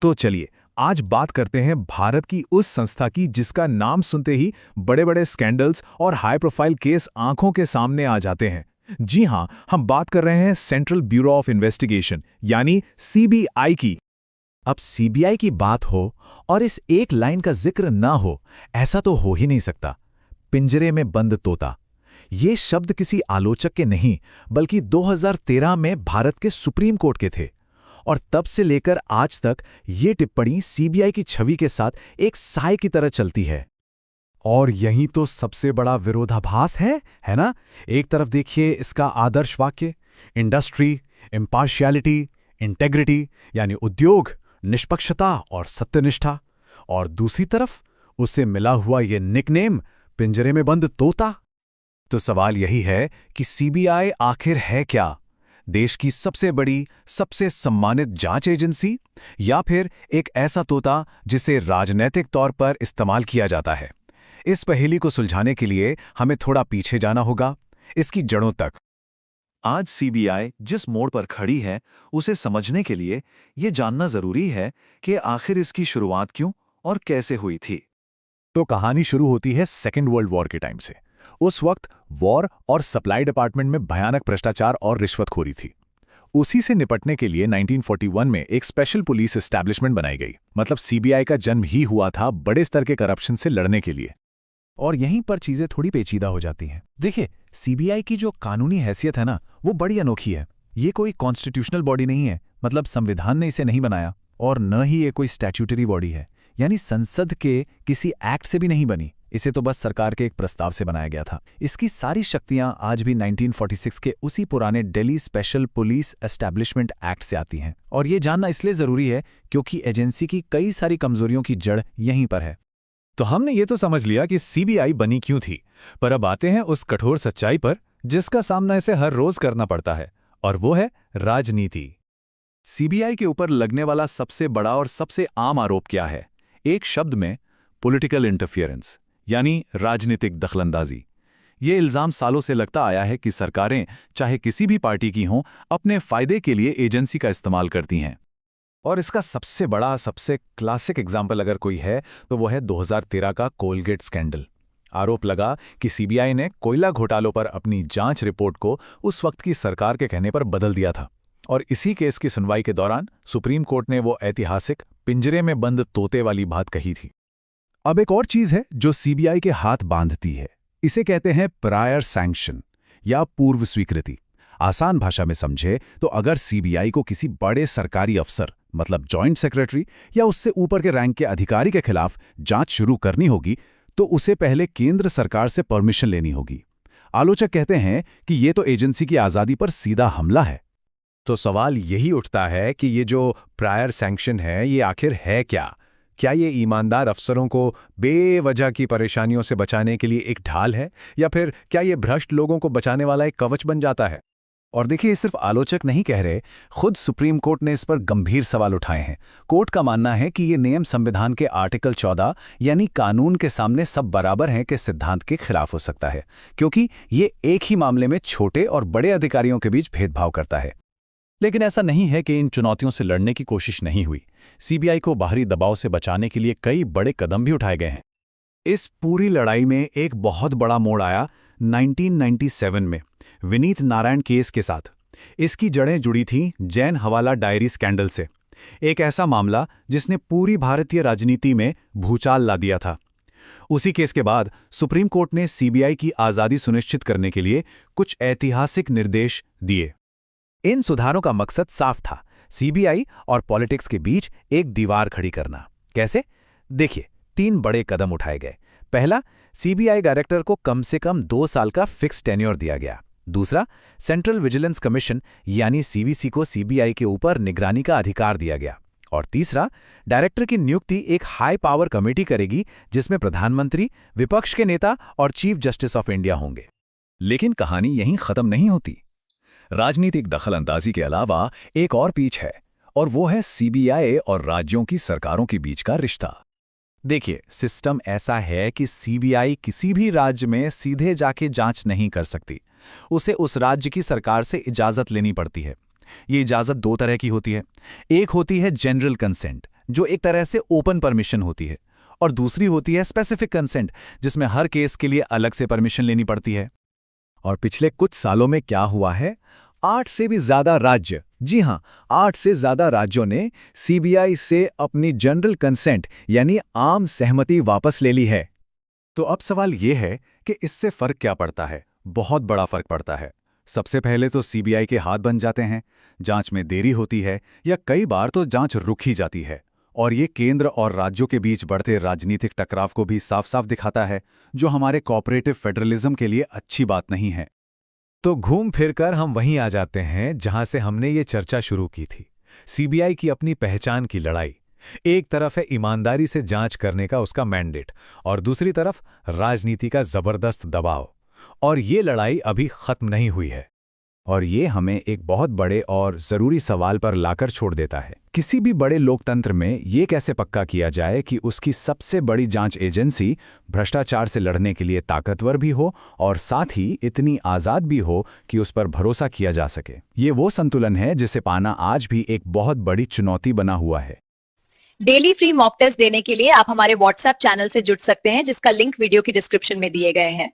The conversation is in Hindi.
तो चलिए आज बात करते हैं भारत की उस संस्था की जिसका नाम सुनते ही बड़े बड़े स्कैंडल्स और हाई प्रोफाइल केस आंखों के सामने आ जाते हैं। जी हां, हम बात कर रहे हैं सेंट्रल ब्यूरो ऑफ इन्वेस्टिगेशन यानी सीबीआई की। अब सीबीआई की बात हो और इस एक लाइन का जिक्र ना हो, ऐसा तो हो ही नहीं सकता। पिंजरे में बंद तोता, ये शब्द किसी आलोचक के नहीं बल्कि 2013 में भारत के सुप्रीम कोर्ट के थे। और तब से लेकर आज तक ये टिप्पणी सीबीआई की छवि के साथ एक साए की तरह चलती है। और यही तो सबसे बड़ा विरोधाभास है ना? एक तरफ देखिए इसका आदर्श वाक्य, इंडस्ट्री, इम्पार्शियलिटी, इंटेग्रिटी यानी उद्योग, निष्पक्षता और सत्यनिष्ठा, और दूसरी तरफ उसे मिला हुआ ये निकनेम, पिंजरे में बंद तोता। तो सवाल यही है कि सीबीआई आखिर है क्या? देश की सबसे बड़ी, सबसे सम्मानित जांच एजेंसी, या फिर एक ऐसा तोता जिसे राजनैतिक तौर पर इस्तेमाल किया जाता है? इस पहेली को सुलझाने के लिए हमें थोड़ा पीछे जाना होगा, इसकी जड़ों तक। आज सीबीआई जिस मोड़ पर खड़ी है, उसे समझने के लिए ये जानना जरूरी है कि आखिर इसकी शुरुआत क्यों और कैसे हुई थी। तो कहानी शुरू होती है सेकेंड वर्ल्ड वॉर के टाइम से। उस वक्त वॉर और सप्लाई डिपार्टमेंट में भयानक भ्रष्टाचार और रिश्वतखोरी थी। उसी से निपटने के लिए 1941 में एक स्पेशल पुलिस एस्टैब्लिशमेंट बनाई गई। मतलब सीबीआई का जन्म ही हुआ था बड़े स्तर के करप्शन से लड़ने के लिए। और यहीं पर चीजें थोड़ी पेचीदा हो जाती हैं। देखिए, सीबीआई की जो कानूनी हैसियत है ना, वो बड़ी अनोखी है। ये कोई कॉन्स्टिट्यूशनल बॉडी नहीं है, मतलब संविधान ने इसे नहीं बनाया, और न ही ये कोई स्टैट्यूटरी बॉडी है, यानी संसद के किसी एक्ट से भी नहीं बनी। इसे तो बस सरकार के एक प्रस्ताव से बनाया गया था। इसकी सारी शक्तियां आज भी 1946 के उसी पुराने Delhi special police establishment act से आती हैं। और ये जानना इसलिए जरूरी है क्योंकि एजेंसी की कई सारी कमजोरियों की जड़ यहीं पर है। तो हमने ये तो समझ लिया कि सीबीआई बनी क्यों थी, पर अब आते हैं उस कठोर सच्चाई पर जिसका सामना इसे हर रोज करना पड़ता है, और वो है राजनीति। सीबीआई के ऊपर लगने वाला सबसे बड़ा और सबसे आम आरोप क्या है? एक शब्द में, पॉलिटिकल इंटरफियरेंस, यानी राजनीतिक दखलंदाजी। ये इल्जाम सालों से लगता आया है कि सरकारें, चाहे किसी भी पार्टी की हों, अपने फायदे के लिए एजेंसी का इस्तेमाल करती हैं। और इसका सबसे बड़ा, सबसे क्लासिक एग्जाम्पल अगर कोई है तो वो है 2013 का कोलगेट स्कैंडल। आरोप लगा कि सीबीआई ने कोयला घोटालों पर अपनी जांच रिपोर्ट को उस वक्त की सरकार के कहने पर बदल दिया था। और इसी केस की सुनवाई के दौरान सुप्रीम कोर्ट ने वो ऐतिहासिक पिंजरे में बंद तोते वाली बात कही थी। अब एक और चीज है जो सीबीआई के हाथ बांधती है। इसे कहते हैं प्रायर सैंक्शन या पूर्व स्वीकृति। आसान भाषा में समझे तो अगर सीबीआई को किसी बड़े सरकारी अफसर, मतलब जॉइंट सेक्रेटरी या उससे ऊपर के रैंक के अधिकारी के खिलाफ जांच शुरू करनी होगी, तो उसे पहले केंद्र सरकार से परमिशन लेनी होगी। आलोचक कहते हैं कि ये तो एजेंसी की आजादी पर सीधा हमला है। तो सवाल यही उठता है कि ये जो प्रायर सैंक्शन है, ये आखिर है क्या? क्या ये ईमानदार अफसरों को बेवजह की परेशानियों से बचाने के लिए एक ढाल है, या फिर क्या ये भ्रष्ट लोगों को बचाने वाला एक कवच बन जाता है? और देखिए, सिर्फ आलोचक नहीं कह रहे, खुद सुप्रीम कोर्ट ने इस पर गंभीर सवाल उठाए हैं। कोर्ट का मानना है कि ये नियम संविधान के आर्टिकल 14 यानी कानून के सामने सब बराबर हैं के सिद्धांत के खिलाफ हो सकता है, क्योंकि ये एक ही मामले में छोटे और बड़े अधिकारियों के बीच भेदभाव करता है। लेकिन ऐसा नहीं है कि इन चुनौतियों से लड़ने की कोशिश नहीं हुई। सीबीआई को बाहरी दबाव से बचाने के लिए कई बड़े कदम भी उठाए गए हैं। इस पूरी लड़ाई में एक बहुत बड़ा मोड़ आया 1997 में विनीत नारायण केस के साथ। इसकी जड़ें जुड़ी थीं जैन हवाला डायरी स्कैंडल से, एक ऐसा मामला जिसने पूरी भारतीय राजनीति में भूचाल ला दिया था। उसी केस के बाद सुप्रीम कोर्ट ने सीबीआई की आज़ादी सुनिश्चित करने के लिए कुछ ऐतिहासिक निर्देश दिए। इन सुधारों का मकसद साफ था, सीबीआई और पॉलिटिक्स के बीच एक दीवार खड़ी करना। कैसे? देखिए, 3 बड़े कदम उठाए गए। पहला, सीबीआई डायरेक्टर को कम से कम 2 साल का फिक्स टेन्योर दिया गया। दूसरा, सेंट्रल विजिलेंस कमीशन यानी सीवीसी को सीबीआई के ऊपर निगरानी का अधिकार दिया गया। और तीसरा, डायरेक्टर की नियुक्ति एक हाई पावर कमेटी करेगी जिसमें प्रधानमंत्री, विपक्ष के नेता और चीफ जस्टिस ऑफ इंडिया होंगे। लेकिन कहानी यहीं खत्म नहीं होती। राजनीतिक दखलंदाजी के अलावा एक और पीछ है, और वो है सीबीआई और राज्यों की सरकारों के बीच का रिश्ता। देखिए, सिस्टम ऐसा है कि सीबीआई किसी भी राज्य में सीधे जाके जांच नहीं कर सकती। उसे उस राज्य की सरकार से इजाजत लेनी पड़ती है। ये इजाजत 2 तरह की होती है। एक होती है जनरल कंसेंट, जो एक तरह से ओपन परमिशन होती है, और दूसरी होती है स्पेसिफिक कंसेंट, जिसमें हर केस के लिए अलग से परमिशन लेनी पड़ती है। और पिछले कुछ सालों में क्या हुआ है, 8 से भी ज्यादा राज्य, जी हां, 8 से ज्यादा राज्यों ने सीबीआई से अपनी जनरल कंसेंट यानी आम सहमति वापस ले ली है। तो अब सवाल ये है कि इससे फर्क क्या पड़ता है। बहुत बड़ा फर्क पड़ता है। सबसे पहले तो सीबीआई के हाथ बन जाते हैं, जांच में देरी होती है या कई बार तो जांच रुक ही जाती है। और ये केंद्र और राज्यों के बीच बढ़ते राजनीतिक टकराव को भी साफ साफ दिखाता है, जो हमारे कोऑपरेटिव फेडरलिज्म के लिए अच्छी बात नहीं है। तो घूम फिर कर हम वहीं आ जाते हैं जहां से हमने ये चर्चा शुरू की थी। सीबीआई की अपनी पहचान की लड़ाई। एक तरफ है ईमानदारी से जांच करने का उसका मैंडेट, और दूसरी तरफ राजनीति का जबरदस्त दबाव। और ये लड़ाई अभी खत्म नहीं हुई है। और ये हमें एक बहुत बड़े और ज़रूरी सवाल पर लाकर छोड़ देता है। किसी भी बड़े लोकतंत्र में ये कैसे पक्का किया जाए कि उसकी सबसे बड़ी जांच एजेंसी भ्रष्टाचार से लड़ने के लिए ताकतवर भी हो और साथ ही इतनी आज़ाद भी हो कि उस पर भरोसा किया जा सके। ये वो संतुलन है जिसे पाना आज भी एक बहुत बड़ी चुनौती बना हुआ है। डेली फ्री मॉक टेस्ट देने के लिए आप हमारे व्हाट्सएप चैनल से जुड़ सकते हैं, जिसका लिंक वीडियो की डिस्क्रिप्शन में दिए गए हैं।